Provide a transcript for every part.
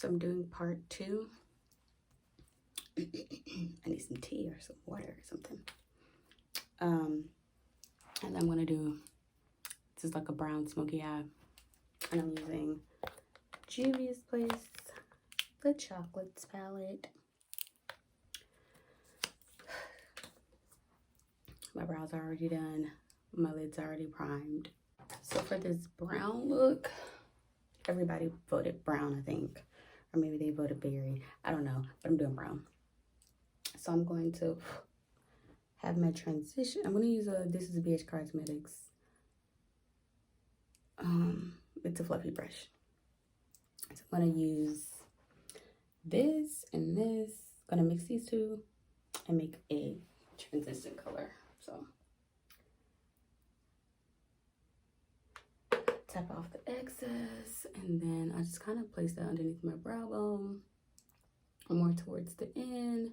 So I'm doing part 2. I need some tea or some water or something. And I'm gonna do, this is like a brown smoky eye. And I'm using Juvia's Place, the Chocolates palette. My brows are already done. My lid's already primed. So for this brown look, everybody voted brown, I think. Or maybe they voted berry. I don't know, but I'm doing brown. So I'm going to have my transition. I'm going to use This is BH Cosmetics. It's a fluffy brush. So I'm going to use this and this. I'm going to mix these two and make a transition color. So tap off the excess, and then I just kind of place that underneath my brow bone, more towards the end,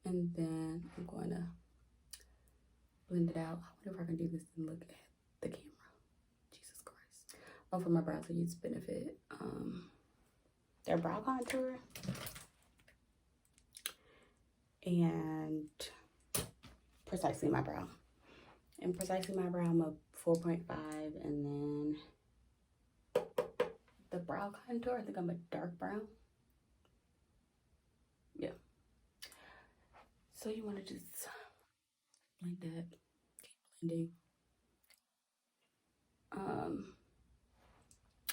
and then I'm going to blend it out. I wonder if I can do this and look at the camera. Jesus Christ. Oh, for my brows, I use Benefit. Their brow contour. And Precisely My Brow. And Precisely My Brow, I'm a 4.5, and then the brow contour, I think I'm a dark brown. Yeah. So you want to just blend that, keep blending.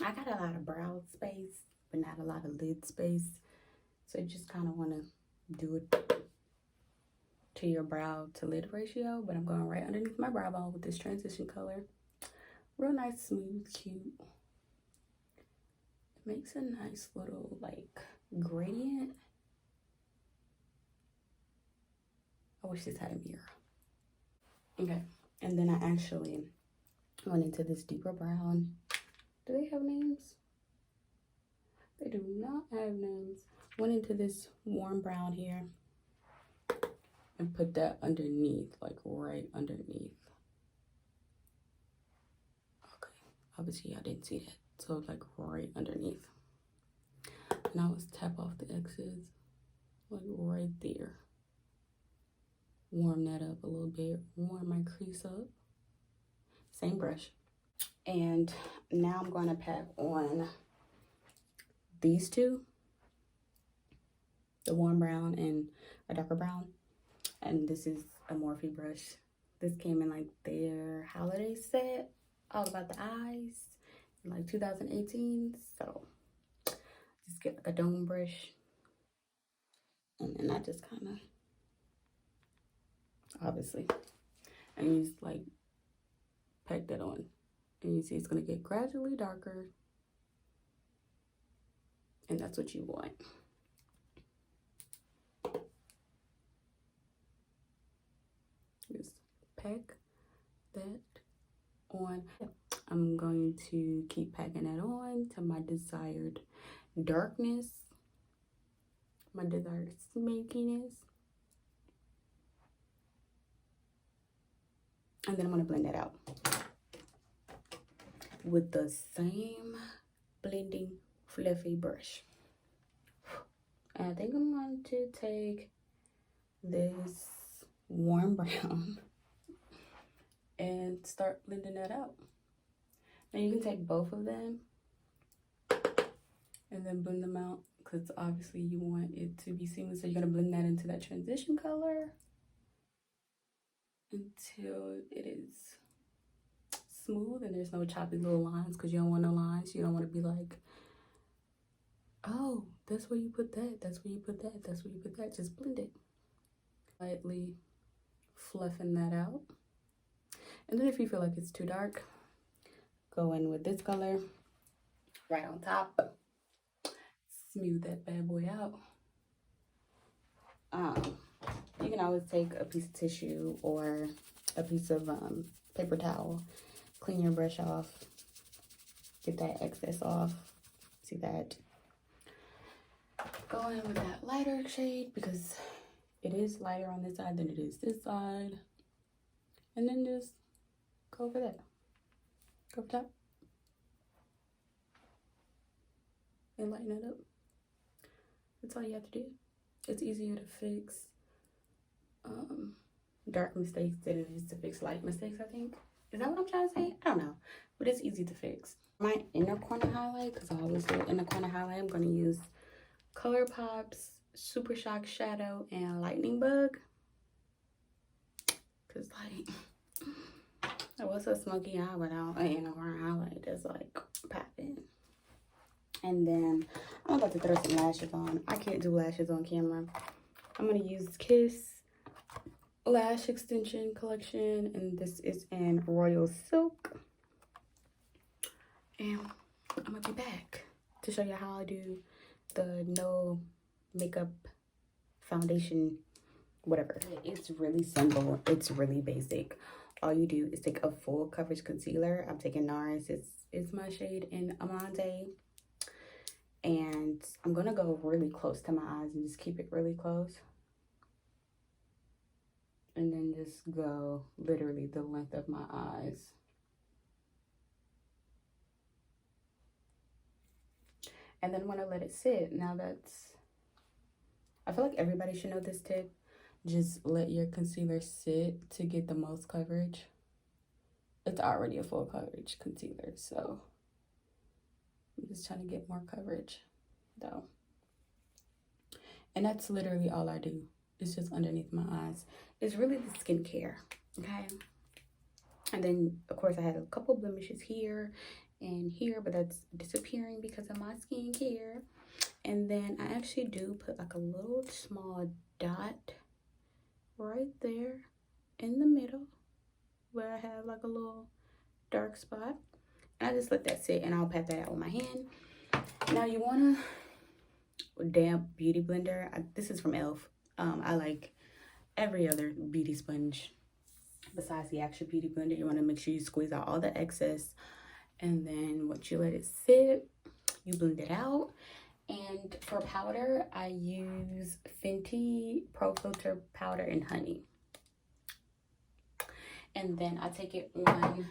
I got a lot of brow space, but not a lot of lid space. So you just kind of want to do it to your brow to lid ratio, but I'm going right underneath my brow bone with this transition color. Real nice, smooth, cute. It makes a nice little like gradient. I wish this had a mirror. Okay, and then I actually went into this deeper brown. Do they have names? They do not have names. Went into this warm brown here and put that underneath, like right underneath. Okay, obviously I didn't see that. So like right underneath. And I was tap off the excess, like right there. Warm that up a little bit, warm my crease up. Same brush. And now I'm going to pack on these two, the warm brown and a darker brown. And this is a Morphe brush. This came in like their holiday set, all about the eyes, in like 2018. So just get like a dome brush, and then I just kind of, obviously, and you just like pack that on, and you see it's gonna get gradually darker, and that's what you want. Just pack that on. I'm going to keep packing that on to my desired darkness, my desired smokiness. And then I'm gonna blend that out with the same blending fluffy brush. And I think I'm going to take this warm brown and start blending that out. Now you can take both of them and then blend them out, because obviously you want it to be seamless. So you're gonna blend that into that transition color until it is smooth and there's no choppy little lines, because you don't want no lines. You don't want to be like, oh, that's where you put that, that's where you put that, that's where you put that. Just blend it. Lightly fluffing that out. And then if you feel like it's too dark, go in with this color right on top. Smooth that bad boy out. You can always take a piece of tissue or a piece of paper towel, clean your brush off, get that excess off. See that? Go in with that lighter shade, because it is lighter on this side than it is this side. And then just go over that. Go over top. And lighten it up. That's all you have to do. It's easier to fix dark mistakes than it is to fix light mistakes, I think. Is that what I'm trying to say? I don't know. But it's easy to fix. My inner corner highlight, because I always do inner corner highlight, I'm going to use ColourPop's Super Shock Shadow and Lightning Bug. Because, like, it was a smoky eye without an inner corner highlight. That's, like, popping. And then I'm about to throw some lashes on. I can't do lashes on camera. I'm going to use Kiss Lash Extension Collection. And this is in Royal Silk. And I'm going to be back to show you how I do the no makeup foundation, whatever. It's really simple. It's really basic. All you do is take a full coverage concealer. I'm taking NARS. It's my shade in Amande. And I'm going to go really close to my eyes and just keep it really close. And then just go literally the length of my eyes. And then when I let it sit, now I feel like everybody should know this tip. Just let your concealer sit to get the most coverage. It's already a full coverage concealer, so I'm just trying to get more coverage though. And that's literally all I do. It's just underneath my eyes. It's really the skincare, okay? And then, of course, I had a couple blemishes here and here, but that's disappearing because of my skincare. And then I actually do put like a little small dot right there in the middle where I have like a little dark spot. And I just let that sit and I'll pat that out with my hand. Now you want a damp beauty blender. This is from e.l.f. I like every other beauty sponge besides the actual beauty blender. You want to make sure you squeeze out all the excess. And then once you let it sit, you blend it out. And for powder, I use Fenty Pro Filter powder and honey. And then I take it on.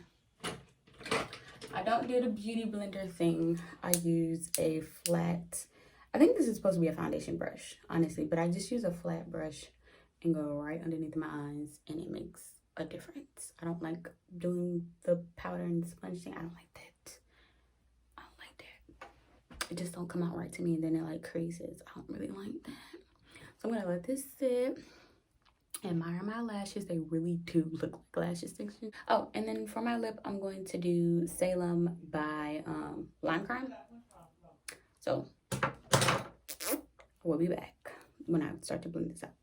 I don't do the beauty blender thing. I use a flat, I think this is supposed to be a foundation brush, honestly, but I just use a flat brush and go right underneath my eyes, and it makes a difference. I don't like doing the powder and sponge thing. I don't like that. I don't like that. It just don't come out right to me, and then it like creases. I don't really like that. So I'm gonna let this sit. Admire my lashes. They really do look like lash extensions. Oh, and then for my lip, I'm going to do Salem by Lime Crime. So we'll be back when I start to blend this out.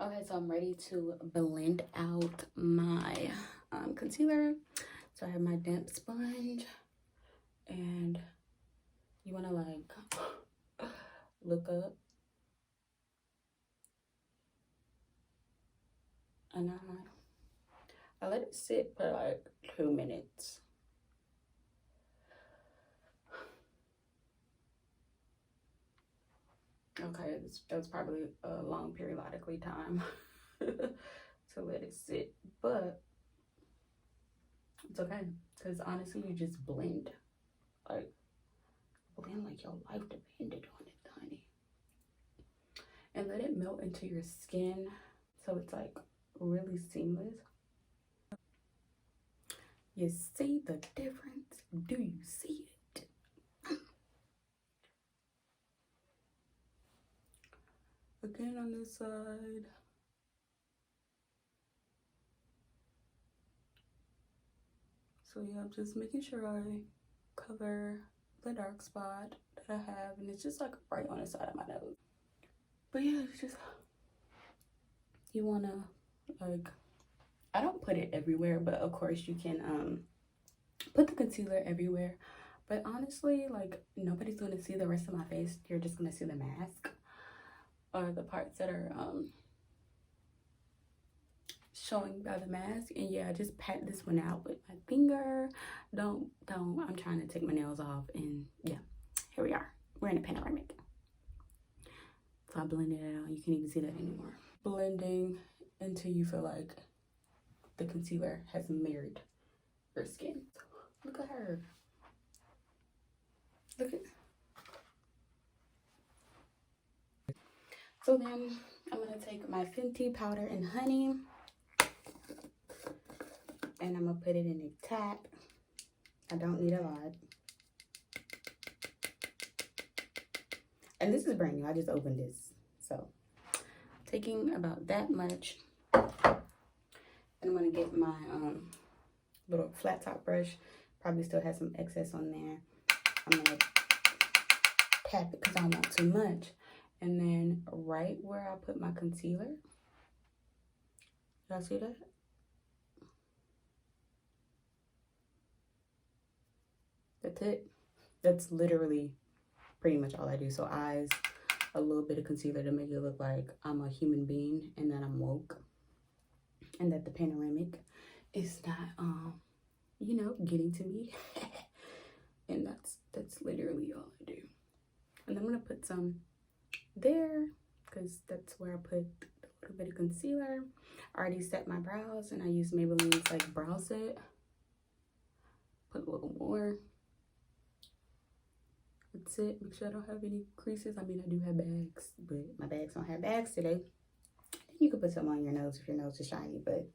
Okay, so I'm ready to blend out my concealer. So I have my damp sponge, and you want to like look up. And I let it sit for like 2 minutes. Okay, that was probably a long periodically time to let it sit, but it's okay, because honestly, you just blend like your life depended on it, honey. And let it melt into your skin so it's like really seamless. You see the difference? Do you see it? Again on this side. So yeah, I'm just making sure I cover the dark spot that I have, and it's just like right on the side of my nose. But yeah, it's just, you wanna like, I don't put it everywhere, but of course you can put the concealer everywhere. But honestly, like, nobody's gonna see the rest of my face. You're just gonna see the mask or the parts that are showing by the mask. And yeah, I just pat this one out with my finger. Don't, I'm trying to take my nails off, and yeah, here we are. We're in a panoramic. So I blended it out. You can't even see that anymore. Blending until you feel like the concealer has mirrored your skin. Look at her. Look at, So then I'm going to take my Fenty powder and honey, and I'm going to put it in a tap. I don't need a lot. And this is brand new. I just opened this. So taking about that much. And I'm going to get my little flat top brush. Probably still has some excess on there. I'm going to tap it because I don't want too much. And then right where I put my concealer. Y'all see that? That's it. That's literally pretty much all I do. So eyes, a little bit of concealer to make it look like I'm a human being and that I'm woke. And that the panoramic is not, you know, getting to me. And that's literally all I do. And I'm going to put some there because that's where I put a little bit of concealer. I already set my brows and I use Maybelline's like brow set. Put a little more. That's it. Make sure I don't have any creases. I mean, I do have bags, but my bags don't have bags today. You can put some on your nose if your nose is shiny, but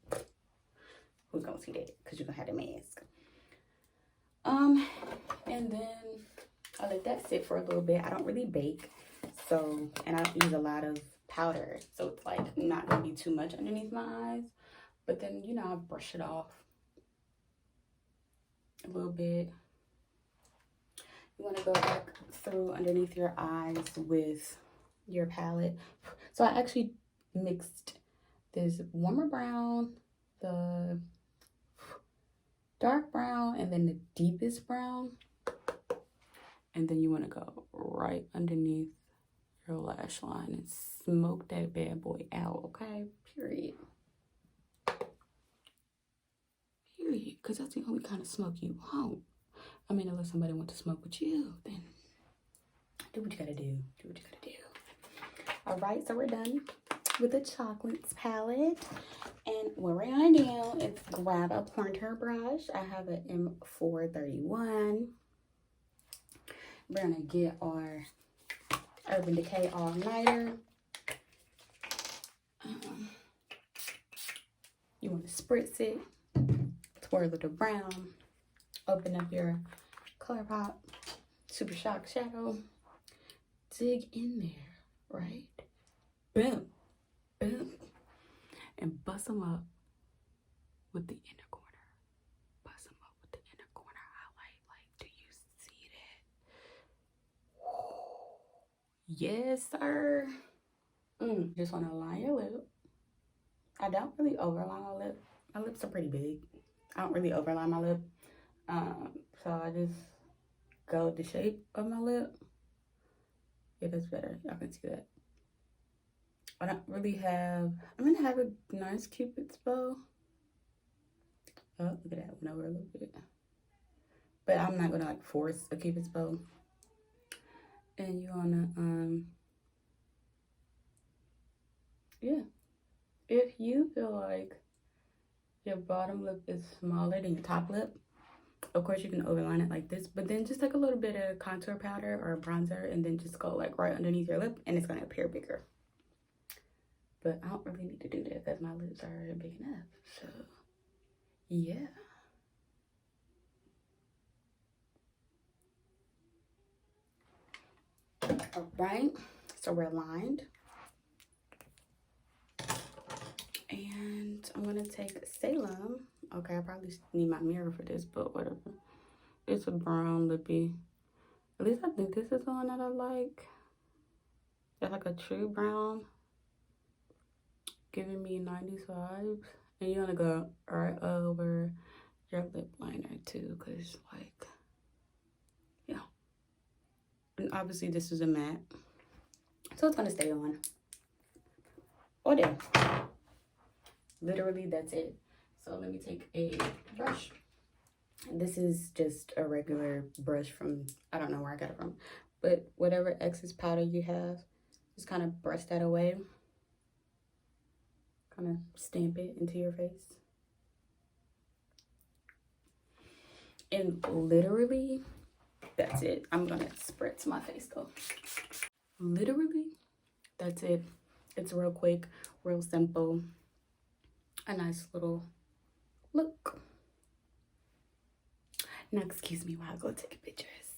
who's gonna see that? Because you're gonna have the mask. And then I let that sit for a little bit. I don't really bake, so, and I don't use a lot of powder, so it's like not gonna be too much underneath my eyes. But then, you know, I brush it off a little bit. You want to go back through underneath your eyes with your palette. So I actually mixed this warmer brown, the dark brown, and then the deepest brown. And then you want to go right underneath your lash line and smoke that bad boy out, okay? Period. Period. Because that's the only kind of smoke you want. I mean, unless somebody wants to smoke with you, then do what you gotta do. Do what you gotta do. All right, so we're done with the chocolates palette. And what we're gonna do is grab a pointer brush. I have an M431. We're gonna get our Urban Decay All Nighter. You wanna spritz it, twirl it around, open up your ColourPop Super Shock Shadow, dig in there, right? Boom, boom, and bust them up with the inner corner. Bust them up with the inner corner highlight. Like, do you see that? Yes, sir. Just want to line your lip. I don't really overline my lip. My lips are pretty big. I don't really overline my lip. So I just go with the shape of my lip. Yeah, that's better. Y'all can see that. I don't really have, I'm gonna have a nice Cupid's bow. Oh, look at that, went over a little bit. But I'm not gonna like force a Cupid's bow. And you wanna, yeah. If you feel like your bottom lip is smaller than your top lip, of course you can overline it like this, but then just take a little bit of contour powder or bronzer and then just go like right underneath your lip and it's gonna appear bigger. But I don't really need to do that because my lips are big enough, so yeah. All right, so we're lined. And I'm gonna take Salem. Okay, I probably need my mirror for this, but whatever. It's a brown lippy. At least I think this is the one that I like. It's like a true brown, giving me 90s vibes. And you wanna go right over your lip liner too, cause like, yeah. And obviously this is a matte, so it's gonna stay on. Or there. Literally, that's it. So let me take a brush. This is just a regular brush from, I don't know where I got it from, but whatever excess powder you have, just kind of brush that away. Kind of stamp it into your face. And literally, that's it. I'm gonna spritz my face though. Literally, that's it. It's real quick, real simple, a nice little look. Now excuse me while I go take pictures.